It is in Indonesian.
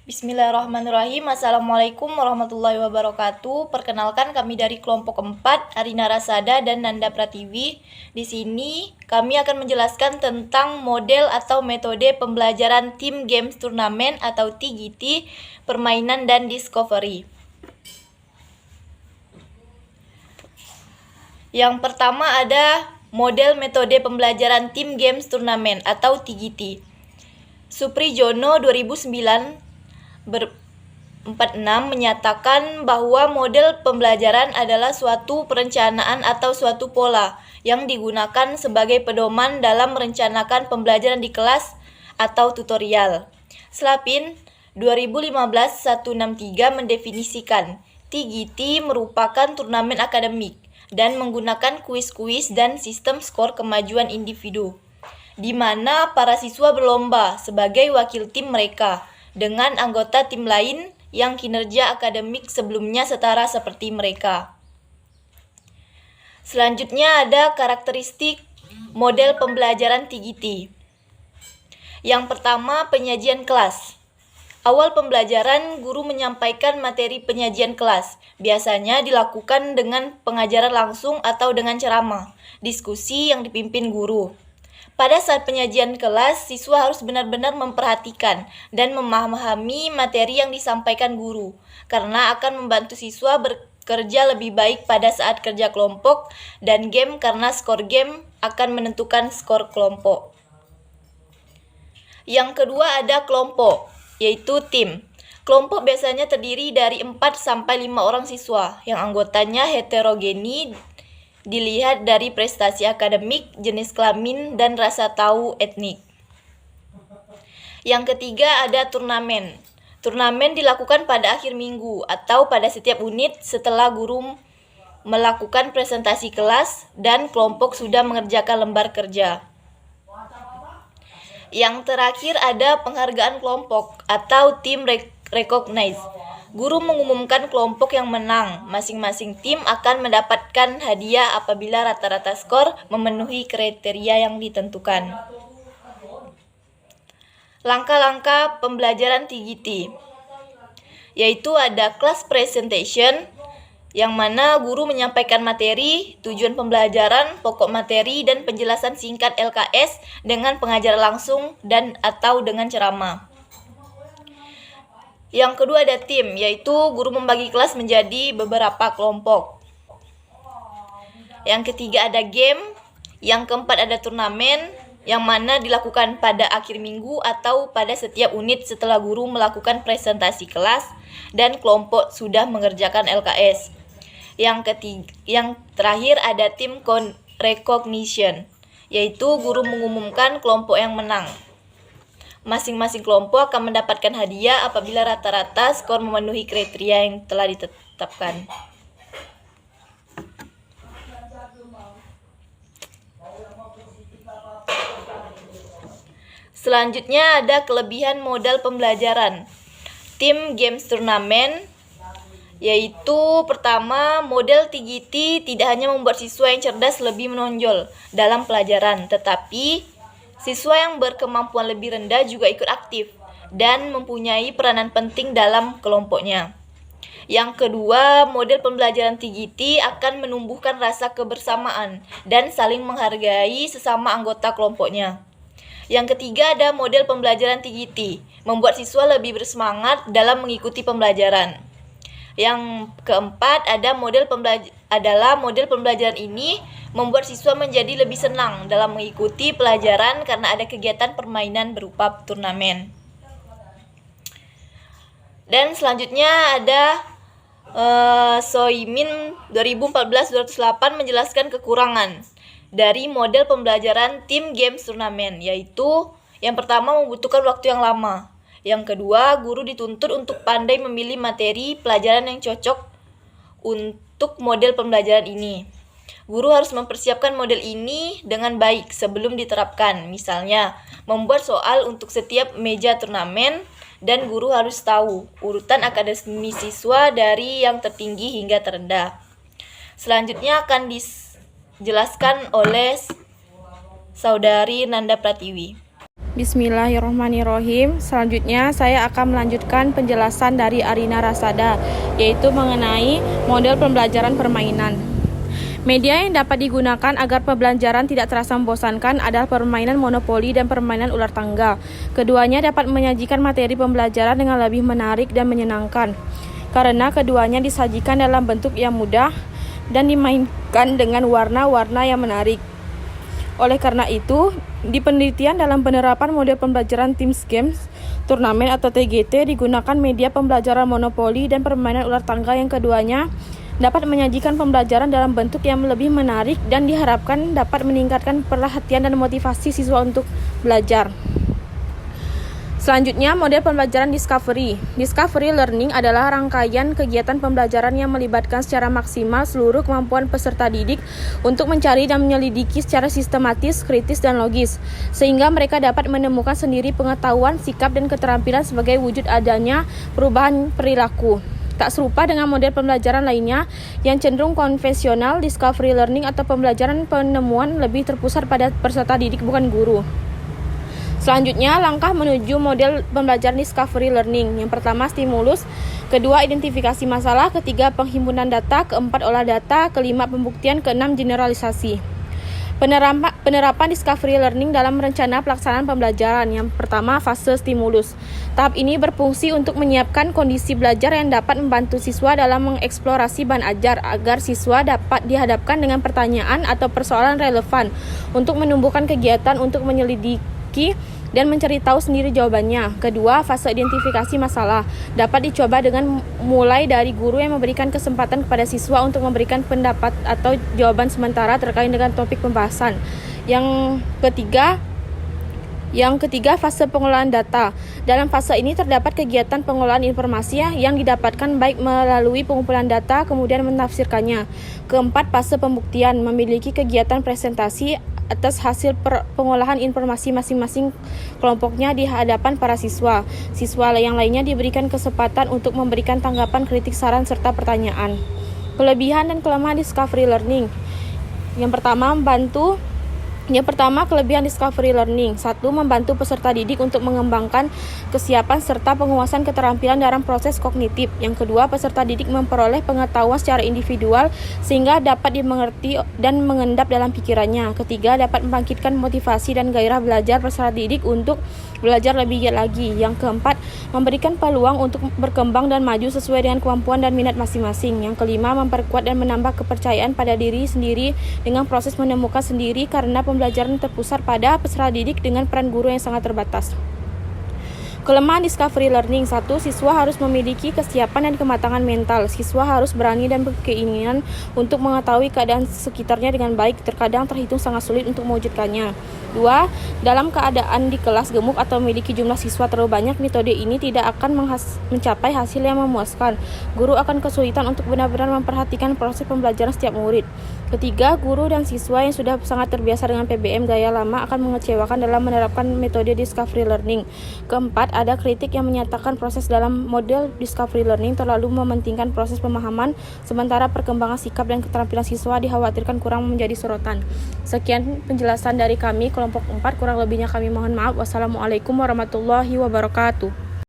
Bismillahirrahmanirrahim. Assalamualaikum warahmatullahi wabarakatuh. Perkenalkan, kami dari kelompok 4, Arina Rasada dan Nanda Pratiwi. Di sini kami akan menjelaskan tentang model atau metode pembelajaran Team Games Turnamen atau TGT, permainan dan discovery. Yang pertama ada model metode pembelajaran Team Games Turnamen atau TGT. Suprijono 2009 46 menyatakan bahwa model pembelajaran adalah suatu perencanaan atau suatu pola yang digunakan sebagai pedoman dalam merencanakan pembelajaran di kelas atau tutorial. Slapin 2015-163 mendefinisikan TGT merupakan turnamen akademik dan menggunakan kuis-kuis dan sistem skor kemajuan individu, di mana para siswa berlomba sebagai wakil tim mereka dengan anggota tim lain yang kinerja akademik sebelumnya setara seperti mereka. Selanjutnya ada karakteristik model pembelajaran TGT. Yang pertama, penyajian kelas. Awal pembelajaran, guru menyampaikan materi penyajian kelas. Biasanya dilakukan dengan pengajaran langsung atau dengan ceramah, diskusi yang dipimpin guru. Pada saat penyajian kelas, siswa harus benar-benar memperhatikan dan memahami materi yang disampaikan guru, karena akan membantu siswa bekerja lebih baik pada saat kerja kelompok dan game karena skor game akan menentukan skor kelompok. Yang kedua ada kelompok, yaitu tim. Kelompok biasanya terdiri dari 4-5 orang siswa yang anggotanya heterogeni, dilihat dari prestasi akademik, jenis kelamin, dan rasa tahu etnik. Yang ketiga ada turnamen. Turnamen dilakukan pada akhir minggu atau pada setiap unit setelah guru melakukan presentasi kelas dan kelompok sudah mengerjakan lembar kerja. Yang terakhir ada penghargaan kelompok atau team recognize. Guru mengumumkan kelompok yang menang. Masing-masing tim akan mendapatkan hadiah apabila rata-rata skor memenuhi kriteria yang ditentukan. Langkah-langkah pembelajaran TGT, yaitu ada class presentation, yang mana guru menyampaikan materi, tujuan pembelajaran, pokok materi, dan penjelasan singkat LKS dengan pengajaran langsung dan atau dengan ceramah. Yang kedua ada tim, yaitu guru membagi kelas menjadi beberapa kelompok. Yang ketiga ada game. Yang keempat ada turnamen, yang mana dilakukan pada akhir minggu atau pada setiap unit setelah guru melakukan presentasi kelas dan kelompok sudah mengerjakan LKS. Yang terakhir ada tim recognition, yaitu guru mengumumkan kelompok yang menang. Masing-masing kelompok akan mendapatkan hadiah apabila rata-rata skor memenuhi kriteria yang telah ditetapkan. Selanjutnya ada kelebihan modal pembelajaran Team Games Turnamen, yaitu pertama, model TGT tidak hanya membuat siswa yang cerdas lebih menonjol dalam pelajaran, tetapi siswa yang berkemampuan lebih rendah juga ikut aktif dan mempunyai peranan penting dalam kelompoknya. Yang kedua, model pembelajaran TGT akan menumbuhkan rasa kebersamaan dan saling menghargai sesama anggota kelompoknya. Yang ketiga ada model pembelajaran TGT, membuat siswa lebih bersemangat dalam mengikuti pembelajaran. Yang keempat ada model pembelajaran ini membuat siswa menjadi lebih senang dalam mengikuti pelajaran karena ada kegiatan permainan berupa turnamen. Dan selanjutnya ada Soimin 2014-208 menjelaskan kekurangan dari model pembelajaran Team Games Turnamen, yaitu yang pertama membutuhkan waktu yang lama. Yang kedua, guru dituntut untuk pandai memilih materi pelajaran yang cocok untuk model pembelajaran ini. Guru harus mempersiapkan model ini dengan baik sebelum diterapkan. Misalnya, membuat soal untuk setiap meja turnamen dan guru harus tahu urutan akademi siswa dari yang tertinggi hingga terendah. Selanjutnya akan dijelaskan oleh Saudari Nanda Pratiwi. Bismillahirrahmanirrahim. Selanjutnya saya akan melanjutkan penjelasan dari Arina Rasada, yaitu mengenai model pembelajaran permainan. Media yang dapat digunakan agar pembelajaran tidak terasa membosankan adalah permainan monopoli dan permainan ular tangga. Keduanya dapat menyajikan materi pembelajaran dengan lebih menarik dan menyenangkan, karena keduanya disajikan dalam bentuk yang mudah dan dimainkan dengan warna-warna yang menarik. Oleh karena itu, di penelitian dalam penerapan model pembelajaran Teams Games Turnamen atau TGT digunakan media pembelajaran monopoli dan permainan ular tangga yang keduanya dapat menyajikan pembelajaran dalam bentuk yang lebih menarik dan diharapkan dapat meningkatkan perhatian dan motivasi siswa untuk belajar. Selanjutnya, model pembelajaran Discovery. Discovery Learning adalah rangkaian kegiatan pembelajaran yang melibatkan secara maksimal seluruh kemampuan peserta didik untuk mencari dan menyelidiki secara sistematis, kritis, dan logis, sehingga mereka dapat menemukan sendiri pengetahuan, sikap, dan keterampilan sebagai wujud adanya perubahan perilaku. Tak serupa dengan model pembelajaran lainnya yang cenderung konvensional, Discovery Learning atau pembelajaran penemuan lebih terpusat pada peserta didik bukan guru. Selanjutnya, langkah menuju model pembelajaran Discovery Learning. Yang pertama, stimulus. Kedua, identifikasi masalah. Ketiga, penghimpunan data. Keempat, olah data. Kelima, pembuktian. Keenam, generalisasi. Penerapan Discovery Learning dalam rencana pelaksanaan pembelajaran. Yang pertama, fase stimulus. Tahap ini berfungsi untuk menyiapkan kondisi belajar yang dapat membantu siswa dalam mengeksplorasi bahan ajar agar siswa dapat dihadapkan dengan pertanyaan atau persoalan relevan untuk menumbuhkan kegiatan untuk menyelidiki dan mencari tahu sendiri jawabannya. Kedua, fase identifikasi masalah dapat dicoba dengan mulai dari guru yang memberikan kesempatan kepada siswa untuk memberikan pendapat atau jawaban sementara terkait dengan topik pembahasan. Yang ketiga, fase pengolahan data. Dalam fase ini terdapat kegiatan pengolahan informasi yang didapatkan baik melalui pengumpulan data kemudian menafsirkannya. Keempat, fase pembuktian, memiliki kegiatan presentasi atas hasil pengolahan informasi masing-masing kelompoknya di hadapan para siswa. Siswa yang lainnya diberikan kesempatan untuk memberikan tanggapan, kritik, saran, serta pertanyaan. Kelebihan dan kelemahan Discovery Learning. Yang pertama, kelebihan Discovery Learning. 1. Membantu peserta didik untuk mengembangkan kesiapan serta penguasaan keterampilan dalam proses kognitif. Yang kedua, peserta didik memperoleh pengetahuan secara individual sehingga dapat dimengerti dan mengendap dalam pikirannya. Ketiga, dapat membangkitkan motivasi dan gairah belajar peserta didik untuk belajar lebih giat lagi. Yang keempat, memberikan peluang untuk berkembang dan maju sesuai dengan kemampuan dan minat masing-masing. Yang kelima, memperkuat dan menambah kepercayaan pada diri sendiri dengan proses menemukan sendiri karena pembelajaran terpusat pada peserta didik dengan peran guru yang sangat terbatas. Kelemahan Discovery Learning. 1. Siswa harus memiliki kesiapan dan kematangan mental. Siswa harus berani dan berkeinginan untuk mengetahui keadaan sekitarnya dengan baik. Terkadang terhitung sangat sulit untuk mewujudkannya. 2. Dalam keadaan di kelas gemuk atau memiliki jumlah siswa terlalu banyak, metode ini tidak akan mencapai hasil yang memuaskan. Guru akan kesulitan untuk benar-benar memperhatikan proses pembelajaran setiap murid. Ketiga, guru dan siswa yang sudah sangat terbiasa dengan PBM gaya lama akan mengecewakan dalam menerapkan metode Discovery Learning. Keempat, ada kritik yang menyatakan proses dalam model Discovery Learning terlalu mementingkan proses pemahaman, sementara perkembangan sikap dan keterampilan siswa dikhawatirkan kurang menjadi sorotan. Sekian penjelasan dari kami, kelompok 4, kurang lebihnya kami mohon maaf. Wassalamualaikum warahmatullahi wabarakatuh.